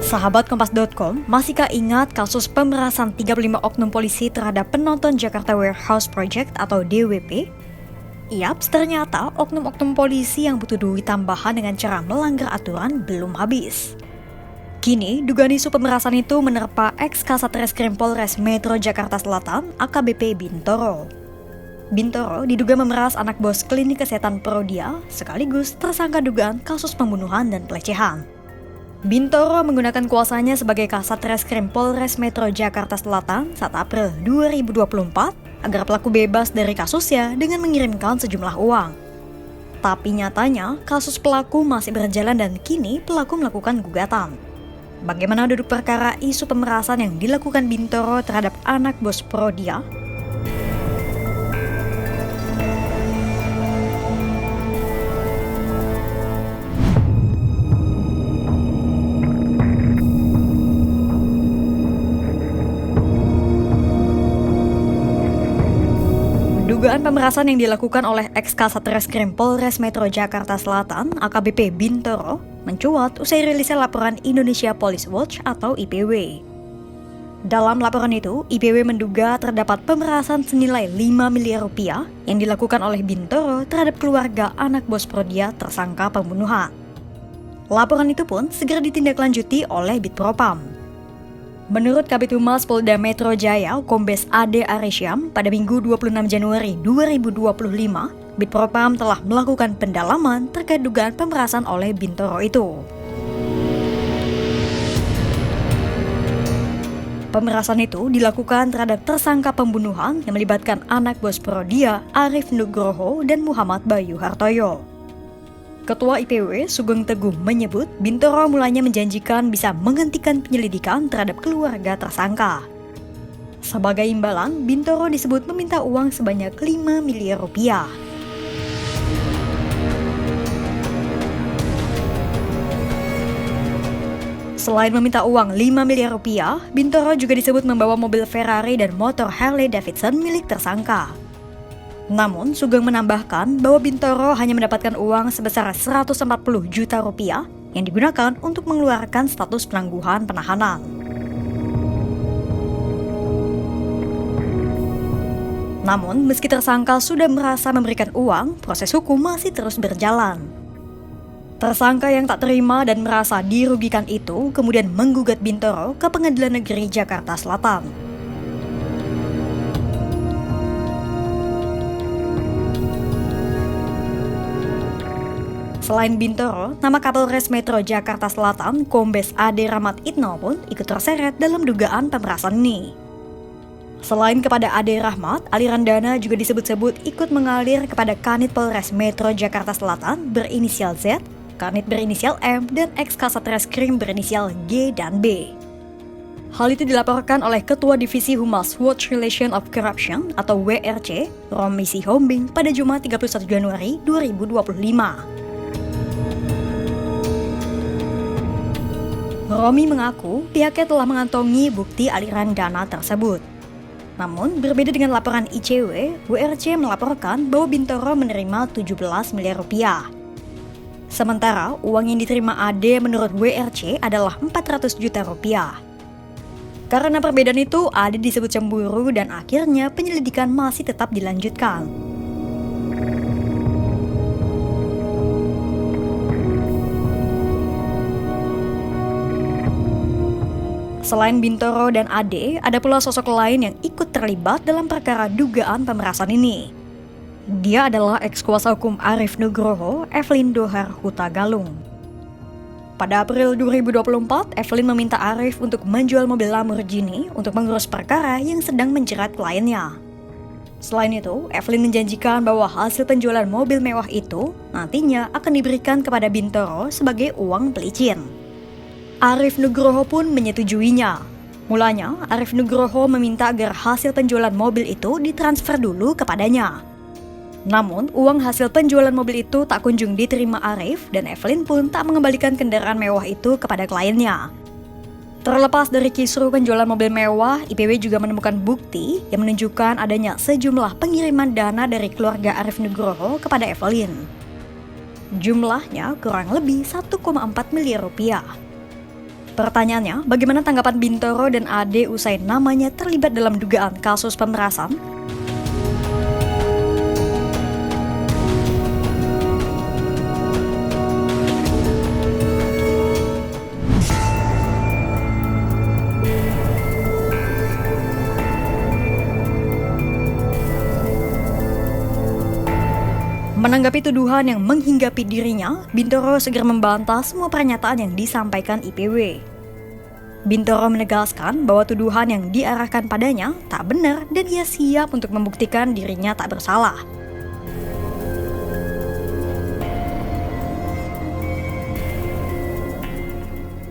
Sahabat Kompas.com, masihkah ingat kasus pemerasan 35 oknum polisi terhadap penonton Jakarta Warehouse Project atau DWP? Yaps, ternyata oknum-oknum polisi yang butuh duit tambahan dengan cara melanggar aturan belum habis. Kini, dugaan isu pemerasan itu menerpa ex-Kasat Reskrim Polres Metro Jakarta Selatan, AKBP Bintoro. Bintoro diduga memeras anak bos klinik kesehatan Prodia, sekaligus tersangka dugaan kasus pembunuhan dan pelecehan. Bintoro menggunakan kuasanya sebagai Kasat Reskrim Polres Metro Jakarta Selatan saat April 2024 agar pelaku bebas dari kasusnya dengan mengirimkan sejumlah uang. Tapi nyatanya, kasus pelaku masih berjalan dan kini pelaku melakukan gugatan. Bagaimana duduk perkara isu pemerasan yang dilakukan Bintoro terhadap anak bos Prodia? Dugaan pemerasan yang dilakukan oleh ex-Kasat Reskrim Polres Metro Jakarta Selatan, AKBP Bintoro, mencuat usai rilisnya laporan Indonesia Police Watch atau IPW. Dalam laporan itu, IPW menduga terdapat pemerasan senilai 5 miliar rupiah yang dilakukan oleh Bintoro terhadap keluarga anak bos Prodia tersangka pembunuhan. Laporan itu pun segera ditindaklanjuti oleh Bitpropam. Menurut Kabid Humas Polda Metro Jaya, Kombes Ade Arisyam, pada Minggu 26 Januari 2025, Bitpropam telah melakukan pendalaman terkait dugaan pemerasan oleh Bintoro itu. Pemerasan itu dilakukan terhadap tersangka pembunuhan yang melibatkan anak bos Prodia, Arif Nugroho, dan Muhammad Bayu Hartoyo. Ketua IPW Sugeng Teguh menyebut Bintoro mulanya menjanjikan bisa menghentikan penyelidikan terhadap keluarga tersangka. Sebagai imbalan, Bintoro disebut meminta uang sebanyak 5 miliar rupiah. Selain meminta uang 5 miliar rupiah, Bintoro juga disebut membawa mobil Ferrari dan motor Harley Davidson milik tersangka. Namun, Sugeng menambahkan bahwa Bintoro hanya mendapatkan uang sebesar 140 juta rupiah yang digunakan untuk mengeluarkan status penangguhan penahanan. Namun, meski tersangka sudah merasa memberikan uang, proses hukum masih terus berjalan. Tersangka yang tak terima dan merasa dirugikan itu kemudian menggugat Bintoro ke Pengadilan Negeri Jakarta Selatan. Selain Bintoro, nama Kapolres Metro Jakarta Selatan, Kombes Ade Rahmat Itno pun ikut terseret dalam dugaan pemerasan ini. Selain kepada Ade Rahmat, aliran dana juga disebut-sebut ikut mengalir kepada Kanit Polres Metro Jakarta Selatan berinisial Z, Kanit berinisial M, dan ex-Kasat Reskrim berinisial G dan B. Hal itu dilaporkan oleh Ketua Divisi Humas Watch Relation of Corruption atau WRC, Romi Sihombing pada Jumat 31 Januari 2025. Romi mengaku pihaknya telah mengantongi bukti aliran dana tersebut. Namun, berbeda dengan laporan ICW, WRC melaporkan bahwa Bintoro menerima 17 miliar rupiah. Sementara, uang yang diterima Ade menurut WRC adalah 400 juta rupiah. Karena perbedaan itu, Ade disebut cemburu dan akhirnya penyelidikan masih tetap dilanjutkan. Selain Bintoro dan Ade, ada pula sosok lain yang ikut terlibat dalam perkara dugaan pemerasan ini. Dia adalah ex-kuasa hukum Arif Nugroho, Evelyn Dohar Huta Galung. Pada April 2024, Evelyn meminta Arif untuk menjual mobil Lamborghini untuk mengurus perkara yang sedang menjerat kliennya. Selain itu, Evelyn menjanjikan bahwa hasil penjualan mobil mewah itu nantinya akan diberikan kepada Bintoro sebagai uang pelicin. Arif Nugroho pun menyetujuinya. Mulanya, Arif Nugroho meminta agar hasil penjualan mobil itu ditransfer dulu kepadanya. Namun, uang hasil penjualan mobil itu tak kunjung diterima Arif dan Evelyn pun tak mengembalikan kendaraan mewah itu kepada kliennya. Terlepas dari kisru penjualan mobil mewah, IPW juga menemukan bukti yang menunjukkan adanya sejumlah pengiriman dana dari keluarga Arif Nugroho kepada Evelyn. Jumlahnya kurang lebih 1,4 miliar rupiah. Pertanyaannya, bagaimana tanggapan Bintoro dan Ade usai namanya terlibat dalam dugaan kasus pemerasan? Menanggapi tuduhan yang menghinggapi dirinya, Bintoro segera membantah semua pernyataan yang disampaikan IPW. Bintoro menegaskan bahwa tuduhan yang diarahkan padanya tak benar dan ia siap untuk membuktikan dirinya tak bersalah.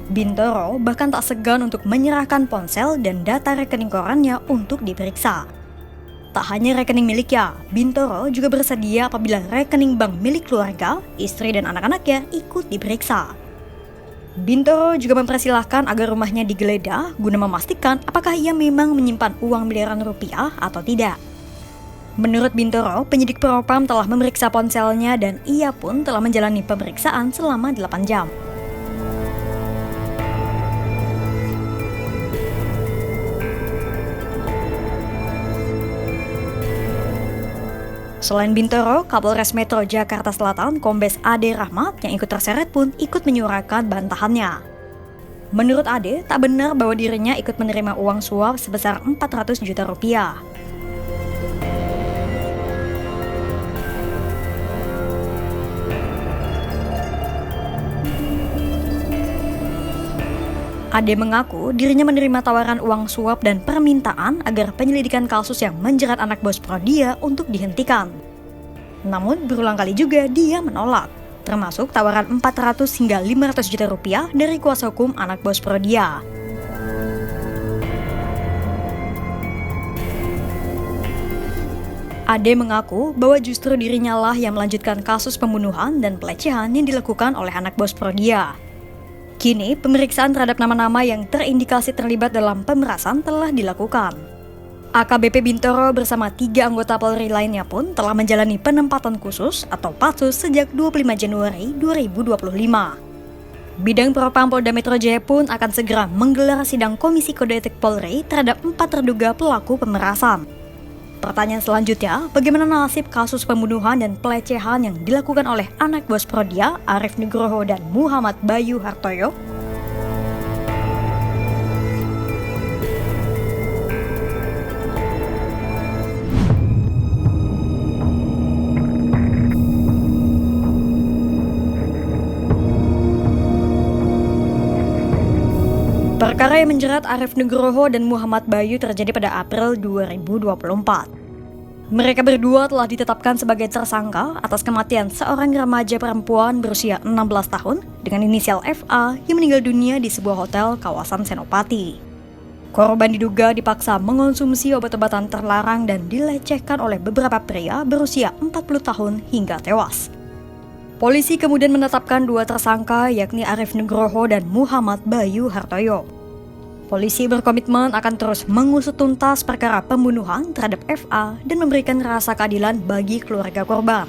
Bintoro bahkan tak segan untuk menyerahkan ponsel dan data rekening korannya untuk diperiksa. Tak hanya rekening miliknya, Bintoro juga bersedia apabila rekening bank milik keluarga, istri dan anak-anaknya ikut diperiksa. Bintoro juga mempersilahkan agar rumahnya digeledah guna memastikan apakah ia memang menyimpan uang miliaran rupiah atau tidak. Menurut Bintoro, penyidik Propam telah memeriksa ponselnya dan ia pun telah menjalani pemeriksaan selama 8 jam. Selain Bintoro, Kapolres Metro Jakarta Selatan, Kombes Ade Rahmat yang ikut terseret pun ikut menyuarakan bantahannya. Menurut Ade, tak benar bahwa dirinya ikut menerima uang suap sebesar 400 juta rupiah. Ade mengaku dirinya menerima tawaran uang suap dan permintaan agar penyelidikan kasus yang menjerat anak bos Prodia untuk dihentikan. Namun berulang kali juga dia menolak, termasuk tawaran 400 hingga 500 juta rupiah dari kuasa hukum anak bos Prodia. Ade mengaku bahwa justru dirinya lah yang melanjutkan kasus pembunuhan dan pelecehan yang dilakukan oleh anak bos Prodia. Kini, pemeriksaan terhadap nama-nama yang terindikasi terlibat dalam pemerasan telah dilakukan. AKBP Bintoro bersama 3 anggota Polri lainnya pun telah menjalani penempatan khusus atau patsus sejak 25 Januari 2025. Bidang Propam Polda Metro Jaya pun akan segera menggelar sidang Komisi Kode Etik Polri terhadap 4 terduga pelaku pemerasan. Pertanyaan selanjutnya, bagaimana nasib kasus pembunuhan dan pelecehan yang dilakukan oleh anak bos Prodia, Arief Nugroho dan Muhammad Bayu Hartoyo? Perkara yang menjerat Arief Nugroho dan Muhammad Bayu terjadi pada April 2024. Mereka berdua telah ditetapkan sebagai tersangka atas kematian seorang remaja perempuan berusia 16 tahun dengan inisial FA yang meninggal dunia di sebuah hotel kawasan Senopati. Korban diduga dipaksa mengonsumsi obat-obatan terlarang dan dilecehkan oleh beberapa pria berusia 40 tahun hingga tewas. Polisi kemudian menetapkan 2 tersangka yakni Arief Nugroho dan Muhammad Bayu Hartoyo. Polisi berkomitmen akan terus mengusut tuntas perkara pembunuhan terhadap FA dan memberikan rasa keadilan bagi keluarga korban.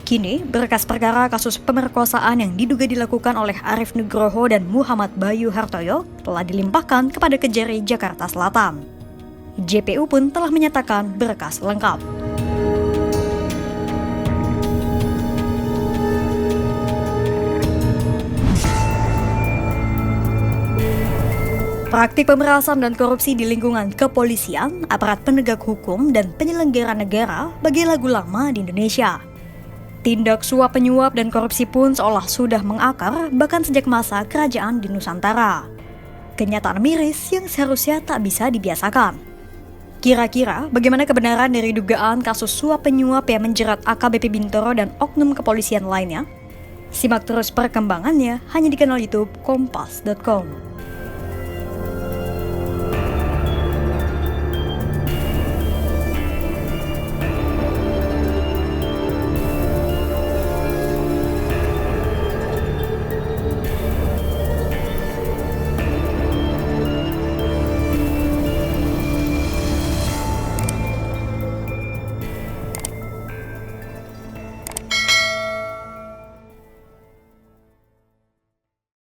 Kini, berkas perkara kasus pemerkosaan yang diduga dilakukan oleh Arief Nugroho dan Muhammad Bayu Hartoyo telah dilimpahkan kepada Kejari Jakarta Selatan. JPU pun telah menyatakan berkas lengkap. Praktik pemerasan dan korupsi di lingkungan kepolisian, aparat penegak hukum, dan penyelenggara negara bagi lagu lama di Indonesia. Tindak suap penyuap dan korupsi pun seolah sudah mengakar bahkan sejak masa kerajaan di Nusantara. Kenyataan miris yang seharusnya tak bisa dibiasakan. Kira-kira bagaimana kebenaran dari dugaan kasus suap penyuap yang menjerat AKBP Bintoro dan oknum kepolisian lainnya? Simak terus perkembangannya hanya di kanal YouTube Kompas.com.